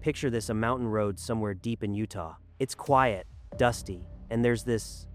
Picture this, a mountain road somewhere deep in Utah. It's quiet, dusty, and there's this,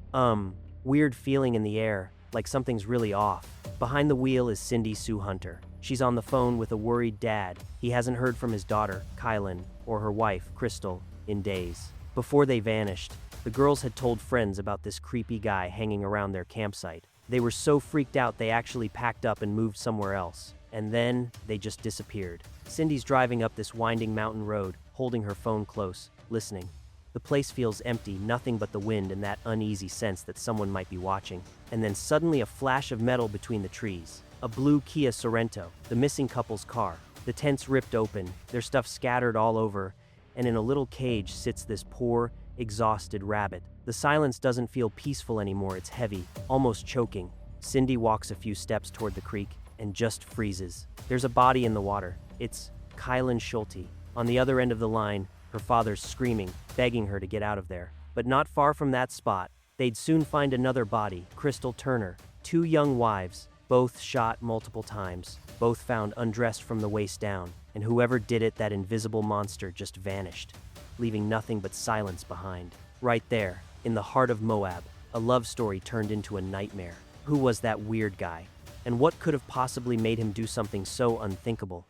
weird feeling in the air, like something's really off. Behind the wheel is Cindy Sue Hunter. She's on the phone with a worried dad. He hasn't heard from his daughter, Kylan, or her wife, Crystal, in days. Before they vanished, the girls had told friends about this creepy guy hanging around their campsite. They were so freaked out they actually packed up and moved somewhere else. And then they just disappeared. Cindy's driving up this winding mountain road, holding her phone close, listening. The place feels empty, nothing but the wind and that uneasy sense that someone might be watching. And then suddenly a flash of metal between the trees. A blue Kia Sorento, the missing couple's car. The tents ripped open, their stuff scattered all over, and in a little cage sits this poor, exhausted rabbit. The silence doesn't feel peaceful anymore, it's heavy, almost choking. Cindy walks a few steps toward the creek and just freezes. There's a body in the water. It's Kylan Schulte. On the other end of the line, her father's screaming, begging her to get out of there. But not far from that spot, they'd soon find another body, Crystal Turner. 2 young wives, both shot multiple times, both found undressed from the waist down, and whoever did it, that invisible monster, just vanished, leaving nothing but silence behind. Right there, in the heart of Moab, a love story turned into a nightmare. Who was that weird guy? And what could have possibly made him do something so unthinkable?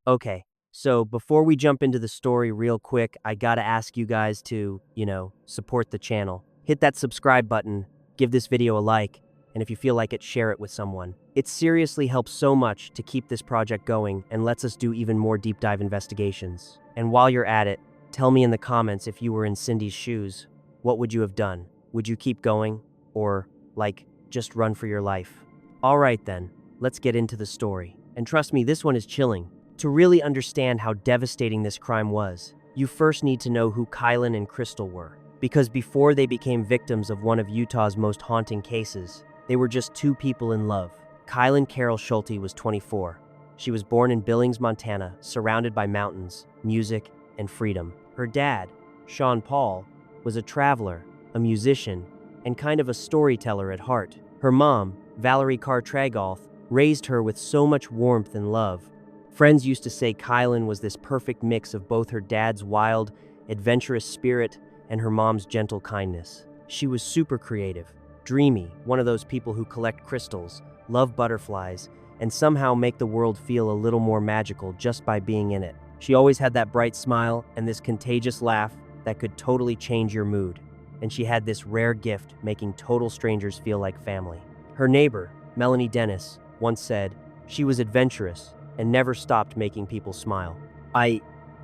Okay, so before we jump into the story real quick, I gotta ask you guys to, support the channel. Hit that subscribe button, give this video a like, and if you feel like it, share it with someone. It seriously helps so much to keep this project going and lets us do even more deep dive investigations. And while you're at it, tell me in the comments, if you were in Cindy's shoes, what would you have done? Would you keep going? Or, just run for your life? Alright then, let's get into the story. And trust me, this one is chilling. To really understand how devastating this crime was, you first need to know who Kylan and Crystal were. Because before they became victims of one of Utah's most haunting cases, they were just 2 people in love. Kylan Carol Schulte was 24. She was born in Billings, Montana, surrounded by mountains, music, and freedom. Her dad, Sean Paul, was a traveler, a musician, and kind of a storyteller at heart. Her mom, Valerie Carr Tragalth, raised her with so much warmth and love. Friends used to say Kylan was this perfect mix of both her dad's wild, adventurous spirit and her mom's gentle kindness. She was super creative, dreamy, one of those people who collect crystals, love butterflies, and somehow make the world feel a little more magical just by being in it. She always had that bright smile and this contagious laugh that could totally change your mood. And she had this rare gift, making total strangers feel like family. Her neighbor, Melanie Dennis, once said, she was adventurous and never stopped making people smile.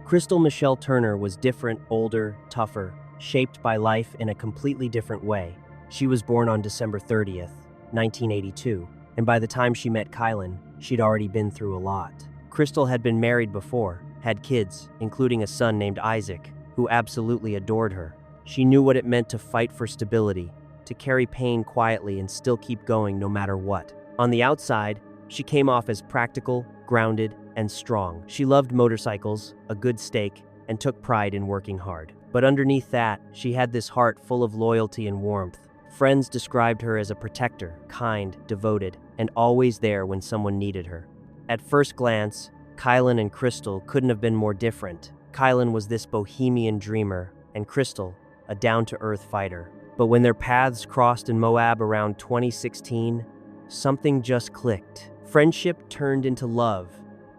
Crystal Michelle Turner was different, older, tougher, shaped by life in a completely different way. She was born on December 30th, 1982, and by the time she met Kylan, she'd already been through a lot. Crystal had been married before, had kids, including a son named Isaac, who absolutely adored her. She knew what it meant to fight for stability, to carry pain quietly and still keep going no matter what. On the outside, she came off as practical, grounded, and strong. She loved motorcycles, a good steak, and took pride in working hard. But underneath that, she had this heart full of loyalty and warmth. Friends described her as a protector, kind, devoted, and always there when someone needed her. At first glance, Kylan and Crystal couldn't have been more different. Kylan was this bohemian dreamer, and Crystal, a down-to-earth fighter. But when their paths crossed in Moab around 2016, something just clicked. Friendship turned into love,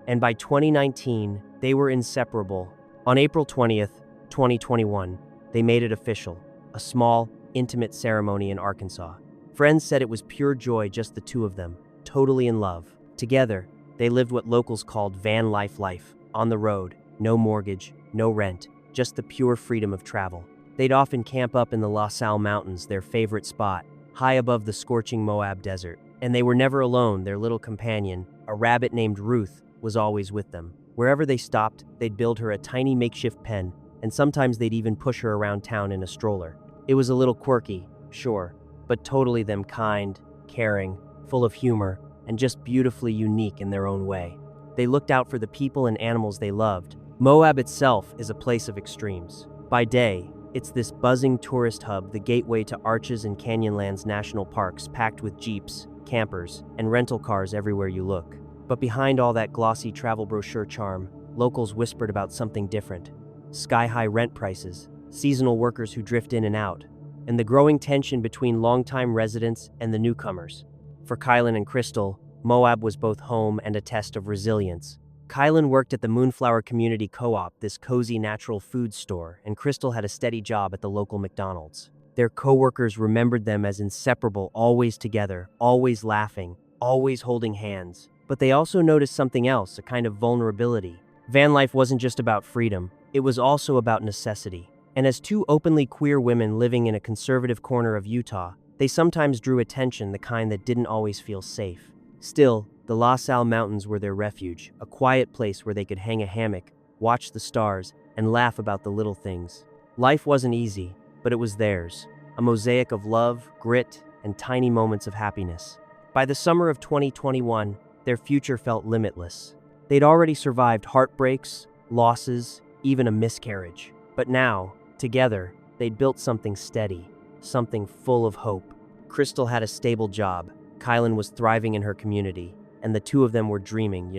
and by 2019, they were inseparable. On April 20th, 2021, they made it official, a small, intimate ceremony in Arkansas. Friends said it was pure joy, just the 2 of them, totally in love. Together, they lived what locals called van life, on the road, no mortgage, no rent, just the pure freedom of travel. They'd often camp up in the La Salle Mountains, their favorite spot, high above the scorching Moab desert. And they were never alone. Their little companion, a rabbit named Ruth, was always with them. Wherever they stopped, they'd build her a tiny makeshift pen, and sometimes they'd even push her around town in a stroller. It was a little quirky, sure, but totally them, kind, caring, full of humor, and just beautifully unique in their own way. They looked out for the people and animals they loved. Moab itself is a place of extremes. By day, it's this buzzing tourist hub, the gateway to Arches and Canyonlands national parks, packed with jeeps, campers, and rental cars everywhere you look. But behind all that glossy travel brochure charm, locals whispered about something different. Sky-high rent prices, seasonal workers who drift in and out, and the growing tension between longtime residents and the newcomers. For Kylan and Crystal, Moab was both home and a test of resilience. Kylan worked at the Moonflower Community Co-op, this cozy natural food store, and Crystal had a steady job at the local McDonald's. Their co-workers remembered them as inseparable, always together, always laughing, always holding hands. But they also noticed something else, a kind of vulnerability. Van life wasn't just about freedom, it was also about necessity. And as two openly queer women living in a conservative corner of Utah, they sometimes drew attention, the kind that didn't always feel safe. Still, the La Salle Mountains were their refuge, a quiet place where they could hang a hammock, watch the stars, and laugh about the little things. Life wasn't easy, but it was theirs, a mosaic of love, grit, and tiny moments of happiness. By the summer of 2021, their future felt limitless. They'd already survived heartbreaks, losses, even a miscarriage. But now, together, they'd built something steady, something full of hope. Crystal had a stable job, Kylan was thriving in her community, and the two of them were dreaming,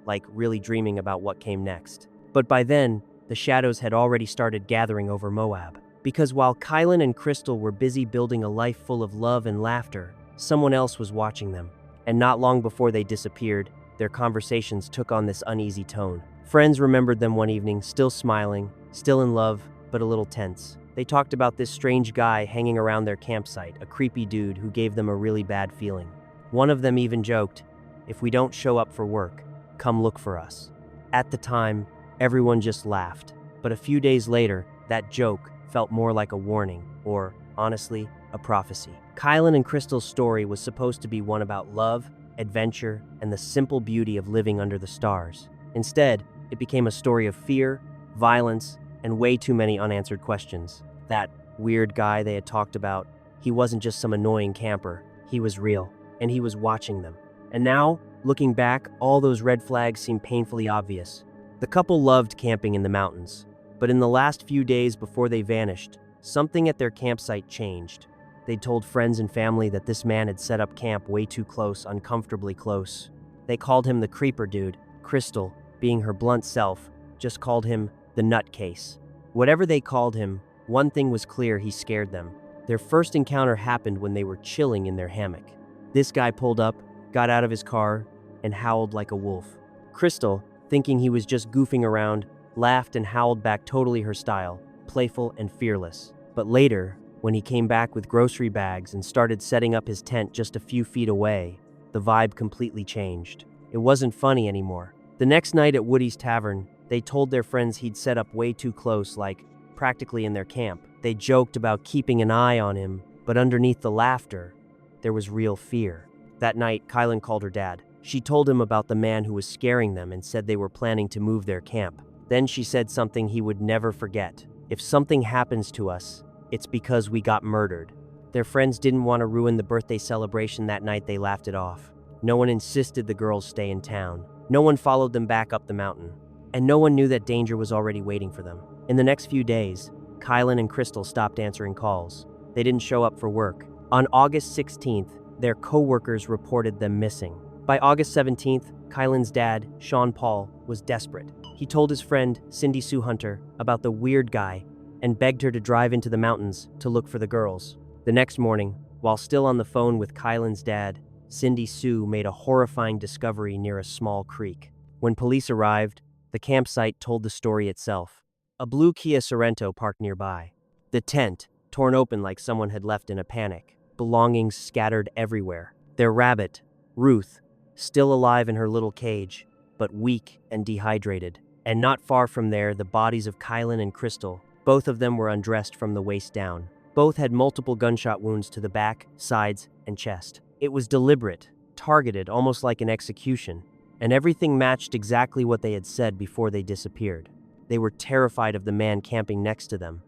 like really dreaming about what came next. But by then, the shadows had already started gathering over Moab. Because while Kylan and Crystal were busy building a life full of love and laughter, someone else was watching them. And not long before they disappeared, their conversations took on this uneasy tone. Friends remembered them one evening, still smiling, still in love, but a little tense. They talked about this strange guy hanging around their campsite, a creepy dude who gave them a really bad feeling. One of them even joked, "If we don't show up for work, come look for us." At the time, everyone just laughed. But a few days later, that joke felt more like a warning, or, honestly, a prophecy. Kylan and Crystal's story was supposed to be one about love, adventure, and the simple beauty of living under the stars. Instead, it became a story of fear, violence, and way too many unanswered questions. That weird guy they had talked about, he wasn't just some annoying camper. He was real, and he was watching them. And now, looking back, all those red flags seem painfully obvious. The couple loved camping in the mountains, but in the last few days before they vanished, something at their campsite changed. They'd told friends and family that this man had set up camp way too close, uncomfortably close. They called him the creeper dude. Crystal, being her blunt self, just called him the nutcase. Whatever they called him, one thing was clear: he scared them. Their first encounter happened when they were chilling in their hammock. This guy pulled up, got out of his car, and howled like a wolf. Crystal, thinking he was just goofing around, laughed and howled back, totally her style, playful and fearless. But later, when he came back with grocery bags and started setting up his tent just a few feet away, the vibe completely changed. It wasn't funny anymore. The next night at Woody's Tavern, they told their friends he'd set up way too close, like practically in their camp. They joked about keeping an eye on him, but underneath the laughter, there was real fear. That night, Kylan called her dad. She told him about the man who was scaring them and said they were planning to move their camp. Then she said something he would never forget. "If something happens to us, it's because we got murdered." Their friends didn't want to ruin the birthday celebration that night. They laughed it off. No one insisted the girls stay in town. No one followed them back up the mountain. And no one knew that danger was already waiting for them. In the next few days, Kylan and Crystal stopped answering calls. They didn't show up for work. On August 16th, their co-workers reported them missing. By August 17th, Kylan's dad, Sean Paul, was desperate. He told his friend, Cindy Sue Hunter, about the weird guy and begged her to drive into the mountains to look for the girls. The next morning, while still on the phone with Kylan's dad, Cindy Sue made a horrifying discovery near a small creek. When police arrived, the campsite told the story itself. A blue Kia Sorento parked nearby. The tent, torn open like someone had left in a panic. Belongings scattered everywhere. Their rabbit, Ruth, still alive in her little cage, but weak and dehydrated. And not far from there, the bodies of Kylan and Crystal. Both of them were undressed from the waist down. Both had multiple gunshot wounds to the back, sides, and chest. It was deliberate, targeted, almost like an execution. And everything matched exactly what they had said before they disappeared. They were terrified of the man camping next to them.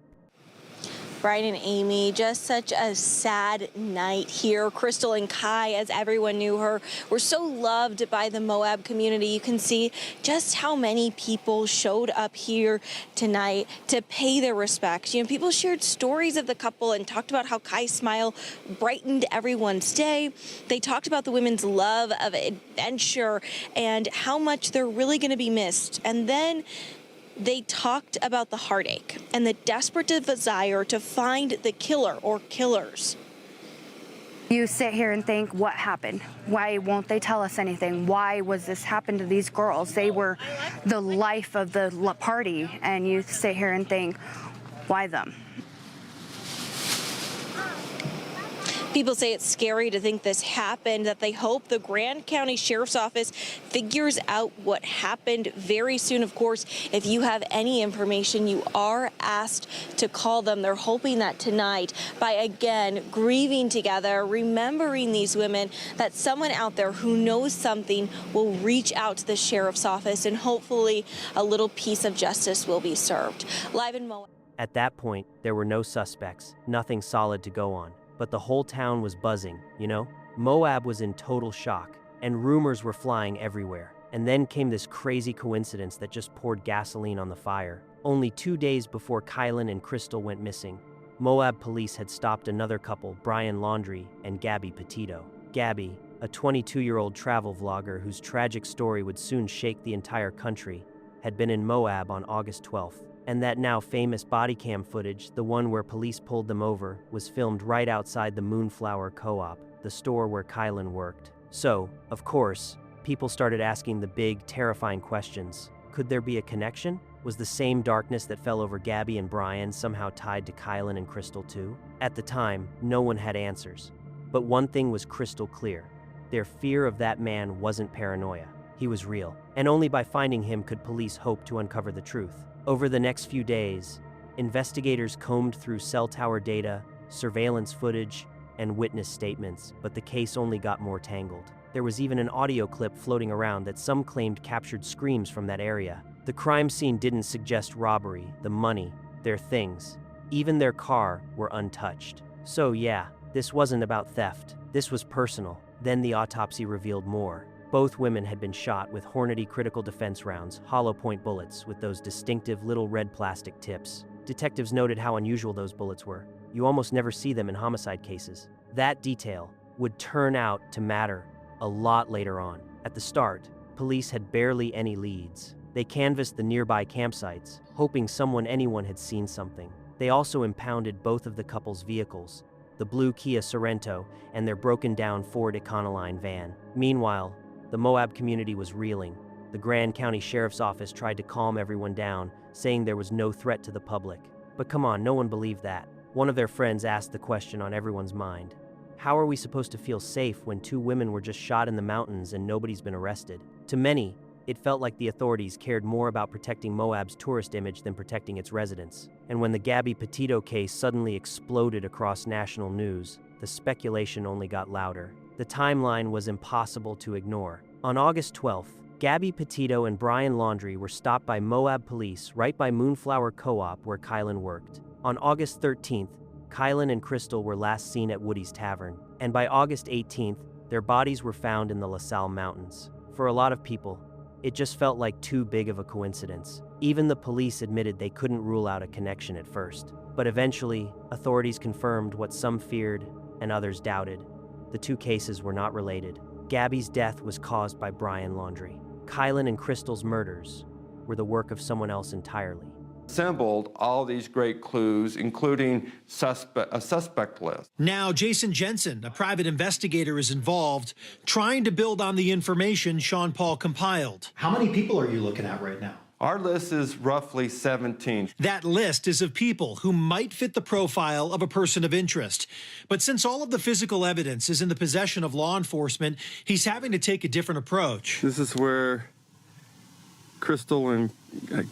Brian and Amy, just such a sad night here. Crystal and Kai, as everyone knew her, were so loved by the Moab community. You can see just how many people showed up here tonight to pay their respects. You know, people shared stories of the couple and talked about how Kai's smile brightened everyone's day. They talked about the women's love of adventure and how much they're really going to be missed. And then they talked about the heartache and the desperate desire to find the killer or killers. You sit here and think, what happened? Why won't they tell us anything? Why was this happen to these girls? They were the life of the party, and you sit here and think, why them? People say it's scary to think this happened, that they hope the Grand County Sheriff's Office figures out what happened very soon. Of course, if you have any information, you are asked to call them. They're hoping that tonight, by again grieving together, remembering these women, that someone out there who knows something will reach out to the Sheriff's Office and hopefully a little piece of justice will be served. Live in Moab. At that point, there were no suspects, nothing solid to go on. But the whole town was buzzing, you know? Moab was in total shock, and rumors were flying everywhere. And then came this crazy coincidence that just poured gasoline on the fire. Only 2 days before Kylan and Crystal went missing, Moab police had stopped another couple, Brian Laundrie and Gabby Petito. Gabby, a 22-year-old travel vlogger whose tragic story would soon shake the entire country, had been in Moab on August 12th. And that now famous body cam footage, the one where police pulled them over, was filmed right outside the Moonflower Co-op, the store where Kylan worked. So, of course, people started asking the big, terrifying questions. Could there be a connection? Was the same darkness that fell over Gabby and Brian somehow tied to Kylan and Crystal too? At the time, no one had answers. But one thing was crystal clear. Their fear of that man wasn't paranoia. He was real. And only by finding him could police hope to uncover the truth. Over the next few days, investigators combed through cell tower data, surveillance footage, and witness statements, but the case only got more tangled. There was even an audio clip floating around that some claimed captured screams from that area. The crime scene didn't suggest robbery, the money, their things, even their car were untouched. So yeah, this wasn't about theft. This was personal. Then the autopsy revealed more. Both women had been shot with Hornady critical defense rounds, hollow point bullets with those distinctive little red plastic tips. Detectives noted how unusual those bullets were. You almost never see them in homicide cases. That detail would turn out to matter a lot later on. At the start, police had barely any leads. They canvassed the nearby campsites, hoping anyone had seen something. They also impounded both of the couple's vehicles, the blue Kia Sorento and their broken-down Ford Econoline van. Meanwhile, the Moab community was reeling. The Grand County Sheriff's Office tried to calm everyone down, saying there was no threat to the public. But come on, no one believed that. One of their friends asked the question on everyone's mind. How are we supposed to feel safe when 2 women were just shot in the mountains and nobody's been arrested? To many, it felt like the authorities cared more about protecting Moab's tourist image than protecting its residents. And when the Gabby Petito case suddenly exploded across national news, the speculation only got louder. The timeline was impossible to ignore. On August 12th, Gabby Petito and Brian Laundrie were stopped by Moab police right by Moonflower Co-op where Kylan worked. On August 13th, Kylan and Crystal were last seen at Woody's Tavern. And by August 18th, their bodies were found in the LaSalle Mountains. For a lot of people, it just felt like too big of a coincidence. Even the police admitted they couldn't rule out a connection at first. But eventually, authorities confirmed what some feared and others doubted. The 2 cases were not related. Gabby's death was caused by Brian Laundrie. Kylan and Crystal's murders were the work of someone else entirely. Assembled all these great clues, including a suspect list. Now, Jason Jensen, a private investigator, is involved, trying to build on the information Sean Paul compiled. How many people are you looking at right now? Our list is roughly 17. That list is of people who might fit the profile of a person of interest. But since all of the physical evidence is in the possession of law enforcement, he's having to take a different approach. This is where Crystal and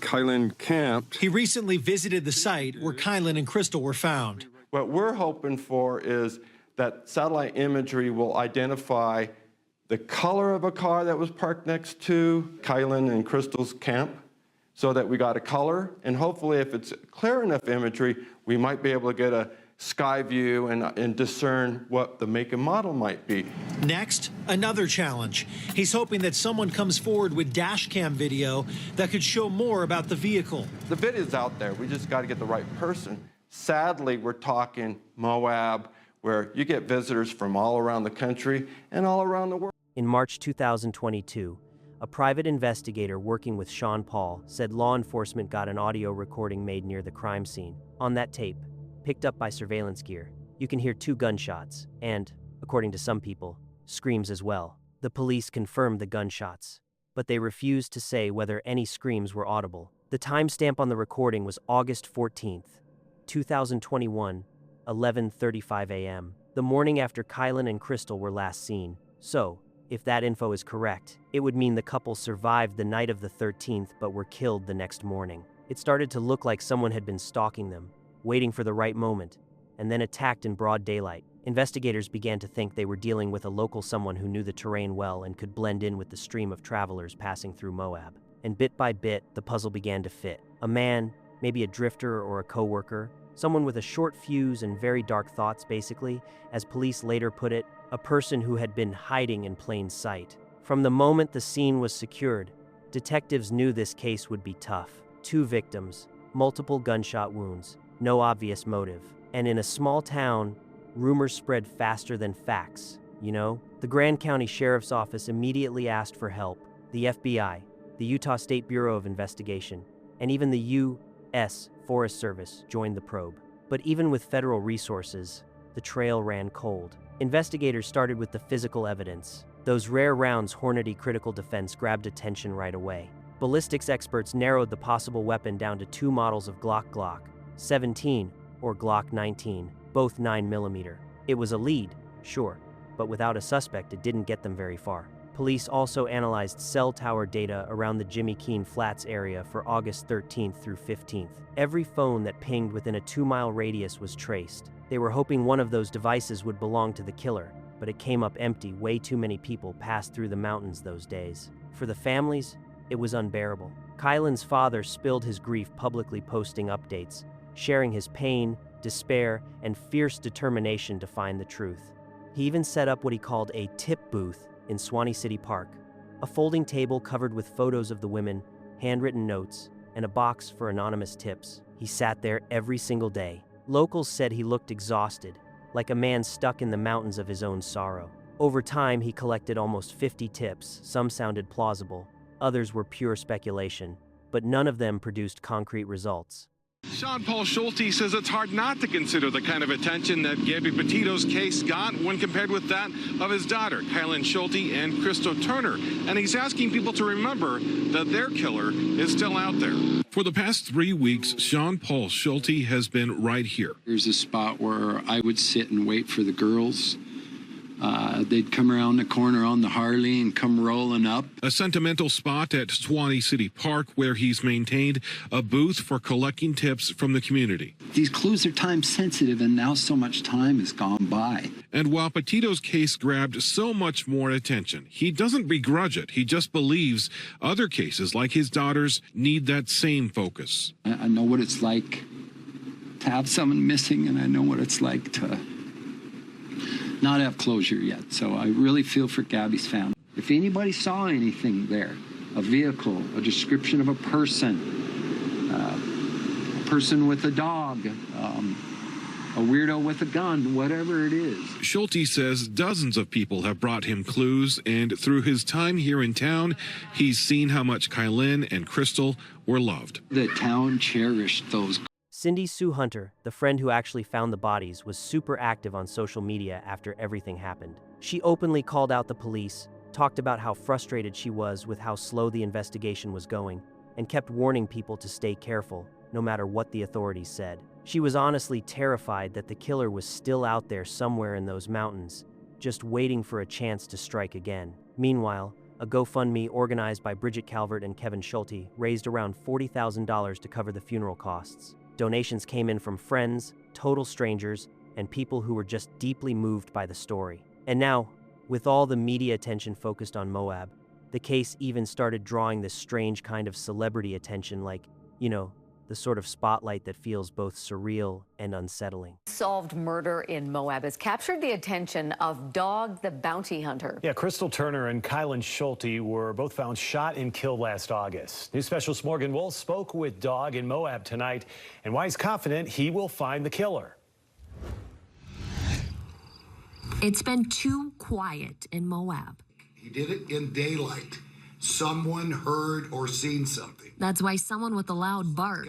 Kylan camped. He recently visited the site where Kylan and Crystal were found. What we're hoping for is that satellite imagery will identify the color of a car that was parked next to Kylan and Crystal's camp, so that we got a color, and hopefully if it's clear enough imagery, we might be able to get a sky view and discern what the make and model might be. Next, another challenge. He's hoping that someone comes forward with dash cam video that could show more about the vehicle. The video's out there, we just got to get the right person. Sadly, we're talking Moab, where you get visitors from all around the country and all around the world. In March 2022, a private investigator working with Sean Paul said law enforcement got an audio recording made near the crime scene. On that tape, picked up by surveillance gear, you can hear 2 gunshots and, according to some people, screams as well. The police confirmed the gunshots, but they refused to say whether any screams were audible. The timestamp on the recording was August 14th, 2021, 11:35 a.m., the morning after Kylan and Crystal were last seen. So, if that info is correct, it would mean the couple survived the night of the 13th but were killed the next morning. It started to look like someone had been stalking them, waiting for the right moment, and then attacked in broad daylight. Investigators began to think they were dealing with a local someone who knew the terrain well and could blend in with the stream of travelers passing through Moab. And bit by bit, the puzzle began to fit. A man, maybe a drifter or a co-worker, someone with a short fuse and very dark thoughts, basically, as police later put it, a person who had been hiding in plain sight. From the moment the scene was secured, detectives knew this case would be tough. 2 victims, multiple gunshot wounds, no obvious motive. And in a small town, rumors spread faster than facts, you know? The Grand County Sheriff's Office immediately asked for help. The FBI, the Utah State Bureau of Investigation, and even the U.S. Forest Service joined the probe. But even with federal resources, the trail ran cold. Investigators started with the physical evidence. Those rare rounds Hornady Critical Defense grabbed attention right away. Ballistics experts narrowed the possible weapon down to 2 models of Glock 17 or Glock 19, both 9mm. It was a lead, sure, but without a suspect it didn't get them very far. Police also analyzed cell tower data around the Jimmy Keene Flats area for August 13th through 15th. Every phone that pinged within a 2-mile radius was traced. They were hoping one of those devices would belong to the killer, but it came up empty. Way too many people passed through the mountains those days. For the families, it was unbearable. Kylan's father spilled his grief publicly, posting updates, sharing his pain, despair, and fierce determination to find the truth. He even set up what he called a tip booth in Swanee City Park, a folding table covered with photos of the women, handwritten notes, and a box for anonymous tips. He sat there every single day. Locals said he looked exhausted, like a man stuck in the mountains of his own sorrow. Over time, he collected almost 50 tips. Some sounded plausible, others were pure speculation, but none of them produced concrete results. Sean Paul Schulte says it's hard not to consider the kind of attention that Gabby Petito's case got when compared with that of his daughter, Kylan Schulte and Crystal Turner. And he's asking people to remember that their killer is still out there. For the past 3 weeks, Sean Paul Schulte has been right here. There's a spot where I would sit and wait for the girls. They'd come around the corner on the Harley and come rolling up. A sentimental spot at Swanee City Park where he's maintained a booth for collecting tips from the community. These clues are time sensitive, and now so much time has gone by. And while Petito's case grabbed so much more attention, he doesn't begrudge it. He just believes other cases like his daughter's need that same focus. I know what it's like to have someone missing, and I know what it's like to not have closure yet. So I really feel for Gabby's family. If anybody saw anything there, a vehicle, a description of a person with a dog, a weirdo with a gun, whatever it is. Schulte says dozens of people have brought him clues, and through his time here in town, he's seen how much Kylan and Crystal were loved. The town cherished those. Cindy Sue Hunter, the friend who actually found the bodies, was super active on social media after everything happened. She openly called out the police, talked about how frustrated she was with how slow the investigation was going, and kept warning people to stay careful, no matter what the authorities said. She was honestly terrified that the killer was still out there somewhere in those mountains, just waiting for a chance to strike again. Meanwhile, a GoFundMe organized by Bridget Calvert and Kevin Schulte raised around $40,000 to cover the funeral costs. Donations came in from friends, total strangers, and people who were just deeply moved by the story. And now, with all the media attention focused on Moab, The case even started drawing this strange kind of celebrity attention, like, the sort of spotlight that feels both surreal and unsettling. Solved murder in Moab has captured the attention of Dog the Bounty Hunter. Yeah, Crystal Turner and Kylan Schulte were both found shot and killed last August. News specialist Morgan Wolf spoke with Dog in Moab tonight and why he's confident he will find the killer. It's been too quiet in Moab. He did it in daylight. Someone heard or seen something. That's why someone with a loud bark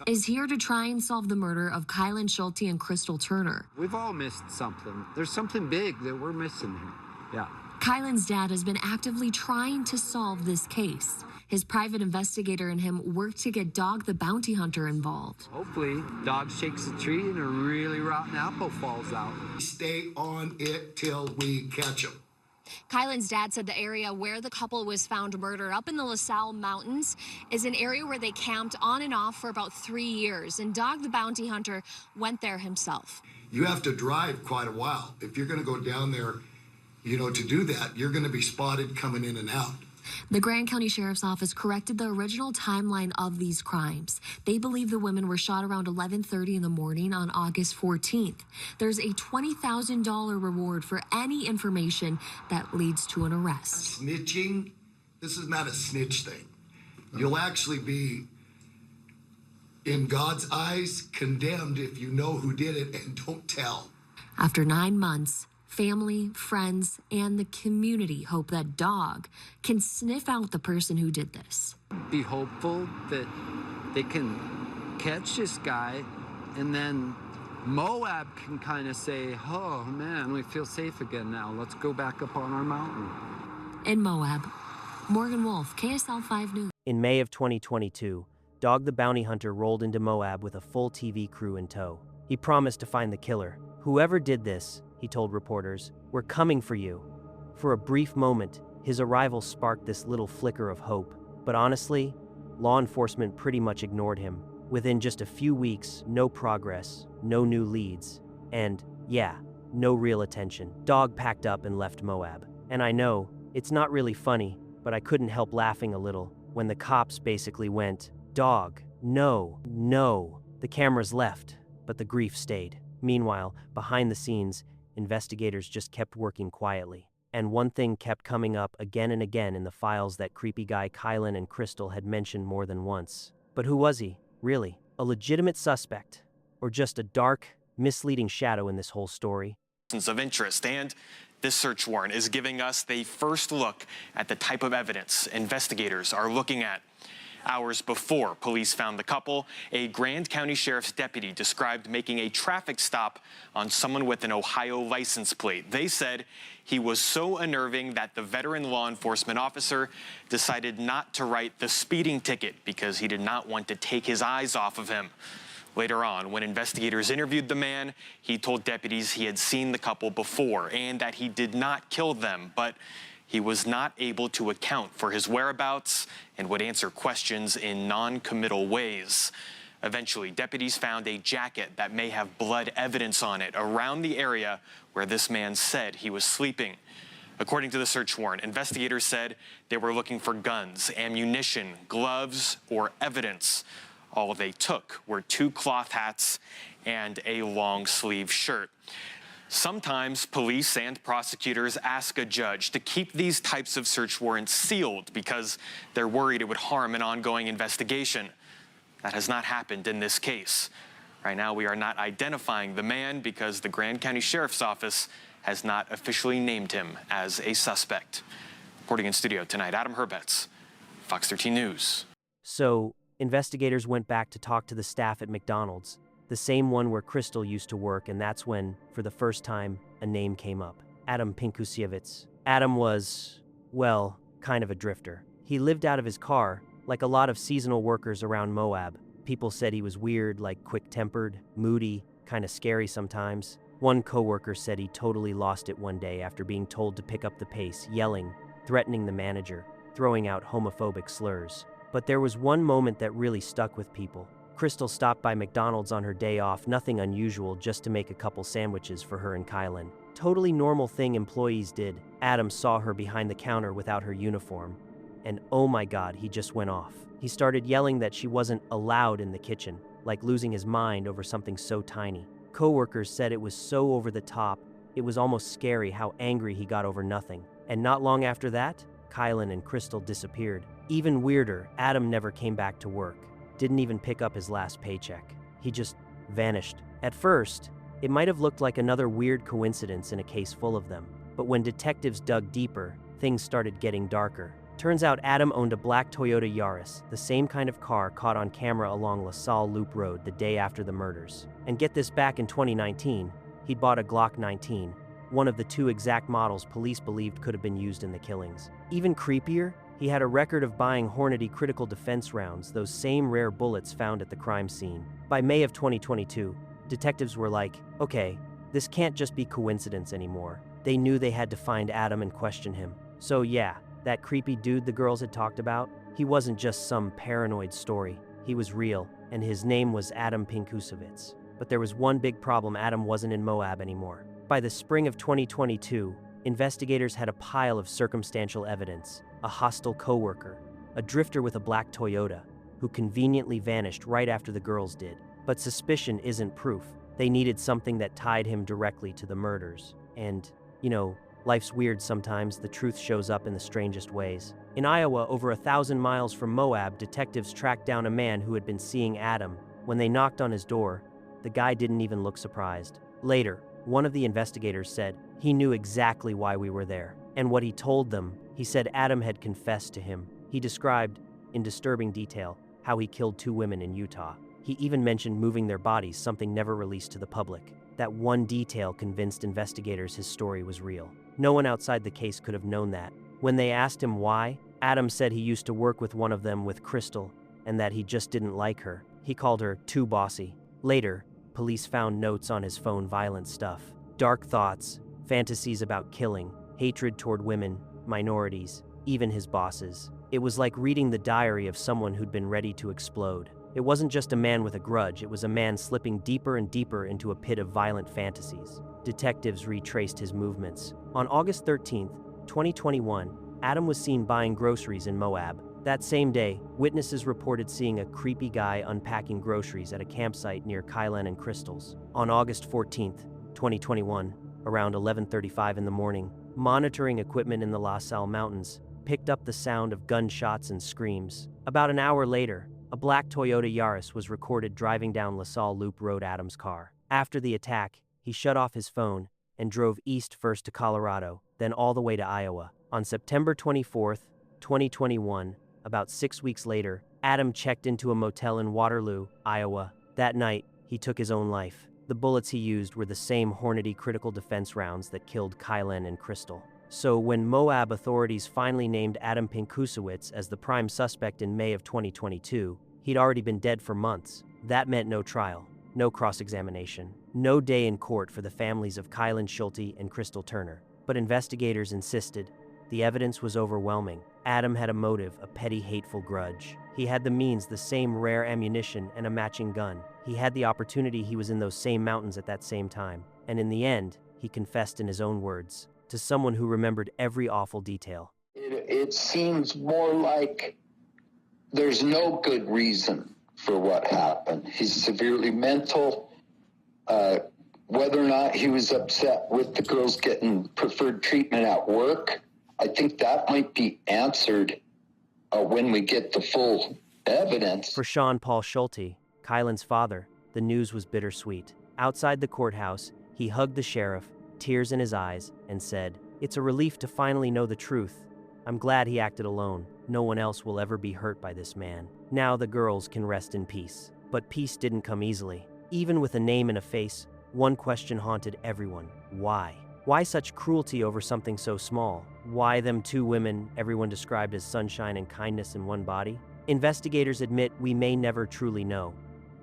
is here to try and solve the murder of Kylan Schulte and Crystal Turner. We've all missed something. There's something big that we're missing here. Yeah. Kylan's dad has been actively trying to solve this case. His private investigator and him worked to get Dog the Bounty Hunter involved. Hopefully, Dog shakes a tree and a really rotten apple falls out. Stay on it till we catch him. Kylan's dad said the area where the couple was found murdered up in the LaSalle Mountains is an area where they camped on and off for about 3 years, and Dog the Bounty Hunter went there himself. You have to drive quite a while. If you're going to go down there, to do that, you're going to be spotted coming in and out. The Grand County Sheriff's Office corrected the original timeline of these crimes. They believe the women were shot around 11:30 in the morning on August 14th. There's a $20,000 reward for any information that leads to an arrest. Snitching, this is not a snitch thing. You'll actually be, in God's eyes, condemned if you know who did it and don't tell. After 9 months, family, friends, and the community hope that Dog can sniff out the person who did this. Be hopeful that they can catch this guy, and then Moab can kind of say, oh man, we feel safe again now. Let's go back up on our mountain. In Moab, Morgan Wolf, KSL 5 News. In May of 2022, Dog the Bounty Hunter rolled into Moab with a full TV crew in tow. He promised to find the killer. Whoever did this, he told reporters, "We're coming for you." For a brief moment, his arrival sparked this little flicker of hope. But honestly, law enforcement pretty much ignored him. Within just a few weeks, no progress, no new leads, and, no real attention. Dog packed up and left Moab. And I know, it's not really funny, but I couldn't help laughing a little when the cops basically went, "Dog, no, no." The cameras left, but the grief stayed. Meanwhile, behind the scenes, investigators just kept working quietly. And one thing kept coming up again and again in the files that creepy guy Kylan and Crystal had mentioned more than once. But who was he, really? A legitimate suspect? Or just a dark, misleading shadow in this whole story? Of interest, and this search warrant is giving us the first look at the type of evidence investigators are looking at. Hours before police found the couple, a Grand County Sheriff's deputy described making a traffic stop on someone with an Ohio license plate. They said he was so unnerving that the veteran law enforcement officer decided not to write the speeding ticket because he did not want to take his eyes off of him. Later on, when investigators interviewed the man, he told deputies he had seen the couple before and that he did not kill them, but he was not able to account for his whereabouts and would answer questions in non-committal ways. Eventually, deputies found a jacket that may have blood evidence on it around the area where this man said he was sleeping. According to the search warrant, investigators said they were looking for guns, ammunition, gloves, or evidence. All they took were 2 cloth hats and a long-sleeve shirt. Sometimes police and prosecutors ask a judge to keep these types of search warrants sealed because they're worried it would harm an ongoing investigation. That has not happened in this case. Right now, we are not identifying the man because the Grand County Sheriff's Office has not officially named him as a suspect. Reporting in studio tonight, Adam Herbets, Fox 13 News. So, investigators went back to talk to the staff at McDonald's, the same one where Crystal used to work, and that's when, for the first time, a name came up. Adam Pinkusiewicz. Adam was, well, kind of a drifter. He lived out of his car, like a lot of seasonal workers around Moab. People said he was weird, like quick-tempered, moody, kind of scary sometimes. One coworker said he totally lost it one day after being told to pick up the pace, yelling, threatening the manager, throwing out homophobic slurs. But there was one moment that really stuck with people. Crystal stopped by McDonald's on her day off, nothing unusual, just to make a couple sandwiches for her and Kylan. Totally normal thing employees did. Adam saw her behind the counter without her uniform, and oh my God, he just went off. He started yelling that she wasn't allowed in the kitchen, like losing his mind over something so tiny. Coworkers said it was so over the top, it was almost scary how angry he got over nothing. And not long after that, Kylan and Crystal disappeared. Even weirder, Adam never came back to work, didn't even pick up his last paycheck. He just vanished. At first, it might have looked like another weird coincidence in a case full of them, but when detectives dug deeper, things started getting darker. Turns out Adam owned a black Toyota Yaris, the same kind of car caught on camera along LaSalle Loop Road the day after the murders. And get this, back in 2019, he'd bought a Glock 19, one of the two exact models police believed could have been used in the killings. Even creepier, he had a record of buying Hornady critical defense rounds, those same rare bullets found at the crime scene. By May of 2022, detectives were like, okay, this can't just be coincidence anymore. They knew they had to find Adam and question him. So yeah, that creepy dude the girls had talked about, he wasn't just some paranoid story. He was real, and his name was Adam Pinkusewicz. But there was one big problem: Adam wasn't in Moab anymore. By the spring of 2022, investigators had a pile of circumstantial evidence: a hostile coworker, a drifter with a black Toyota, who conveniently vanished right after the girls did. But suspicion isn't proof. They needed something that tied him directly to the murders. And, you know, life's weird sometimes. The truth shows up in the strangest ways. In Iowa, over 1,000 miles from Moab, detectives tracked down a man who had been seeing Adam. When they knocked on his door, the guy didn't even look surprised. Later, one of the investigators said he knew exactly why we were there. And what he told them, he said Adam had confessed to him. He described, in disturbing detail, how he killed 2 women in Utah. He even mentioned moving their bodies, something never released to the public. That one detail convinced investigators his story was real. No one outside the case could have known that. When they asked him why, Adam said he used to work with one of them, with Crystal, and that he just didn't like her. He called her too bossy. Later, police found notes on his phone: violent stuff, dark thoughts, fantasies about killing, hatred toward women, minorities, even his bosses. It was like reading the diary of someone who'd been ready to explode. It wasn't just a man with a grudge, it was a man slipping deeper and deeper into a pit of violent fantasies. Detectives retraced his movements. On August 13th, 2021, Adam was seen buying groceries in Moab. That same day, witnesses reported seeing a creepy guy unpacking groceries at a campsite near Kylan and Crystal's. On August 14th, 2021, around 11:35 in the morning, monitoring equipment in the LaSalle Mountains picked up the sound of gunshots and screams. About an hour later, a black Toyota Yaris was recorded driving down LaSalle Loop Road. Adam's car. After the attack, he shut off his phone and drove east, first to Colorado, then all the way to Iowa. On September 24th, 2021, about 6 weeks later, Adam checked into a motel in Waterloo, Iowa. That night, he took his own life. The bullets he used were the same Hornady critical defense rounds that killed Kylan and Crystal. So when Moab authorities finally named Adam Pinkusewicz as the prime suspect in May of 2022, he'd already been dead for months. That meant no trial, no cross-examination, no day in court for the families of Kylan Schulte and Crystal Turner. But investigators insisted. The evidence was overwhelming. Adam had a motive, a petty, hateful grudge. He had the means, the same rare ammunition and a matching gun. He had the opportunity. He was in those same mountains at that same time. And in the end, he confessed in his own words, to someone who remembered every awful detail. It seems more like there's no good reason for what happened. He's severely mental. Whether or not he was upset with the girls getting preferred treatment at work, I think that might be answered when we get the full evidence. For Sean Paul Schulte, Kylan's father, the news was bittersweet. Outside the courthouse, he hugged the sheriff, tears in his eyes, and said, "It's a relief to finally know the truth. I'm glad he acted alone. No one else will ever be hurt by this man. Now the girls can rest in peace." But peace didn't come easily. Even with a name and a face, one question haunted everyone. Why? Why such cruelty over something so small? Why them 2 women, everyone described as sunshine and kindness in one body? Investigators admit we may never truly know.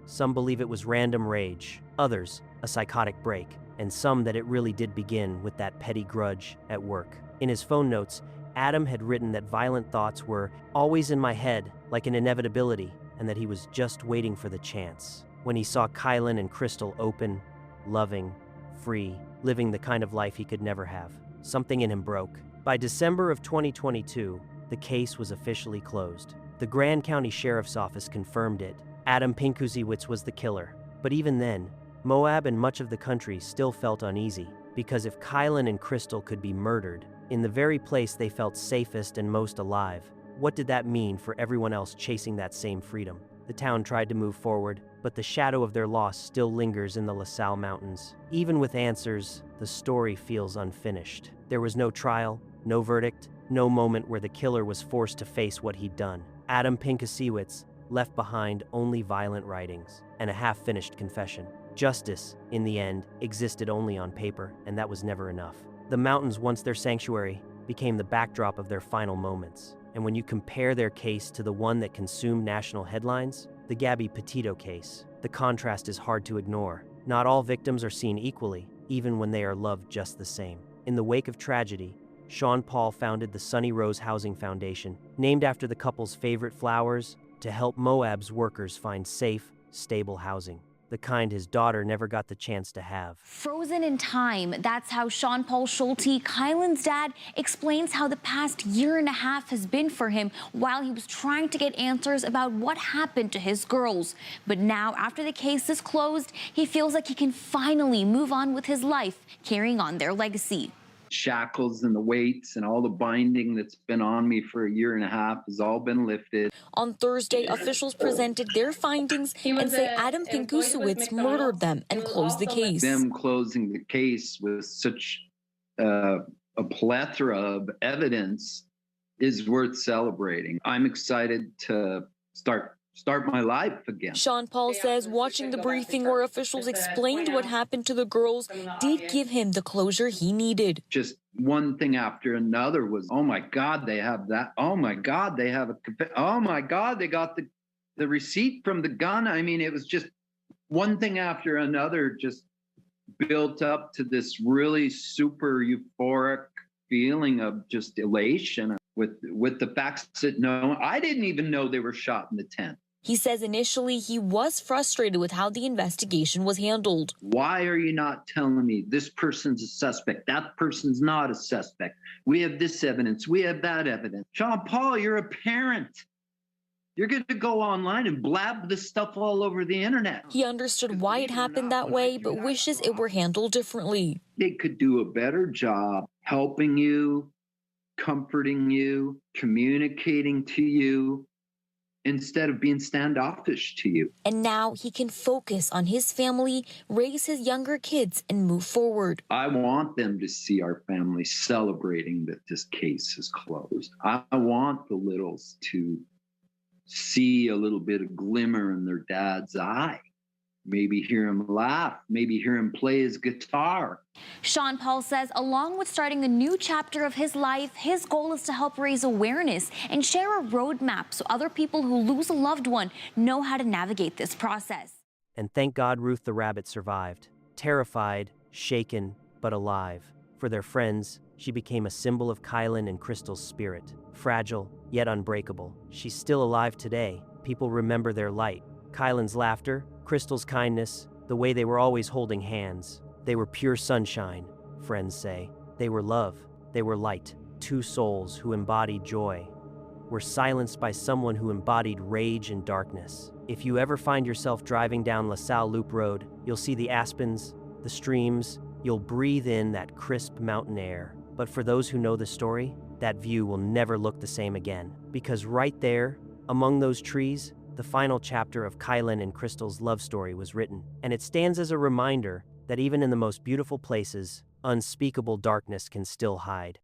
Some believe it was random rage, others, a psychotic break, and some that it really did begin with that petty grudge at work. In his phone notes, Adam had written that violent thoughts were always in my head, like an inevitability, and that he was just waiting for the chance. When he saw Kylan and Crystal open, loving, free, living the kind of life he could never have. something in him broke. By December of 2022, the case was officially closed. The Grand County Sheriff's Office confirmed it. Adam Pinkusiewicz was the killer. But even then, Moab and much of the country still felt uneasy, because if Kylan and Crystal could be murdered, in the very place they felt safest and most alive, what did that mean for everyone else chasing that same freedom? The town tried to move forward, but the shadow of their loss still lingers in the LaSalle Mountains. Even with answers, the story feels unfinished. There was no trial, no verdict, no moment where the killer was forced to face what he'd done. Adam Pinkusiewicz left behind only violent writings and a half-finished confession. Justice, in the end, existed only on paper, and that was never enough. The mountains, once their sanctuary, became the backdrop of their final moments. And when you compare their case to the one that consumed national headlines, the Gabby Petito case, the contrast is hard to ignore. Not all victims are seen equally, even when they are loved just the same. In the wake of tragedy, Sean Paul founded the Sunny Rose Housing Foundation, named after the couple's favorite flowers, to help Moab's workers find safe, stable housing, the kind his daughter never got the chance to have. Frozen in time, that's how Sean Paul Schulte, Kylan's dad, explains how the past year and a half has been for him while he was trying to get answers about what happened to his girls. But now, after the case is closed, he feels like he can finally move on with his life, carrying on their legacy. Shackles and the weights and all the binding that's been on me for a year and a half has all been lifted. On Thursday, officials presented their findings and say Adam Pinkusiewicz murdered them and closed the case. Them closing the case with such a plethora of evidence is worth celebrating. I'm excited to start my life again. Sean Paul says watching the briefing where officials explained what happened to the girls did give him the closure he needed. Just one thing after another was, oh my God, they have that. Oh my God, they have oh my God, they got the receipt from the gun. I mean, it was just one thing after another just built up to this really super euphoric feeling of just elation with the facts that I didn't even know they were shot in the tent. He says initially he was frustrated with how the investigation was handled. Why are you not telling me this person's a suspect? That person's not a suspect. We have this evidence. We have that evidence. Sean Paul, you're a parent. You're going to go online and blab this stuff all over the internet. He understood why it happened that way, but wishes it were handled differently. They could do a better job helping you, comforting you, communicating to you, instead of being standoffish to you. And now he can focus on his family, raise his younger kids, and move forward. I want them to see our family celebrating that this case is closed. I want the littles to see a little bit of glimmer in their dad's eye. Maybe hear him laugh, maybe hear him play his guitar. Sean Paul says along with starting a new chapter of his life, his goal is to help raise awareness and share a roadmap so other people who lose a loved one know how to navigate this process. And thank God Ruth the rabbit survived. Terrified, shaken, but alive. For their friends, she became a symbol of Kylan and Crystal's spirit. Fragile, yet unbreakable. She's still alive today. People remember their light. Kylan's laughter, Crystal's kindness, the way they were always holding hands. They were pure sunshine, friends say. They were love. They were light. Two souls who embodied joy were silenced by someone who embodied rage and darkness. If you ever find yourself driving down LaSalle Loop Road, you'll see the aspens, the streams, you'll breathe in that crisp mountain air. But for those who know the story, that view will never look the same again. Because right there, among those trees, the final chapter of Kylan and Crystal's love story was written, and it stands as a reminder that even in the most beautiful places, unspeakable darkness can still hide.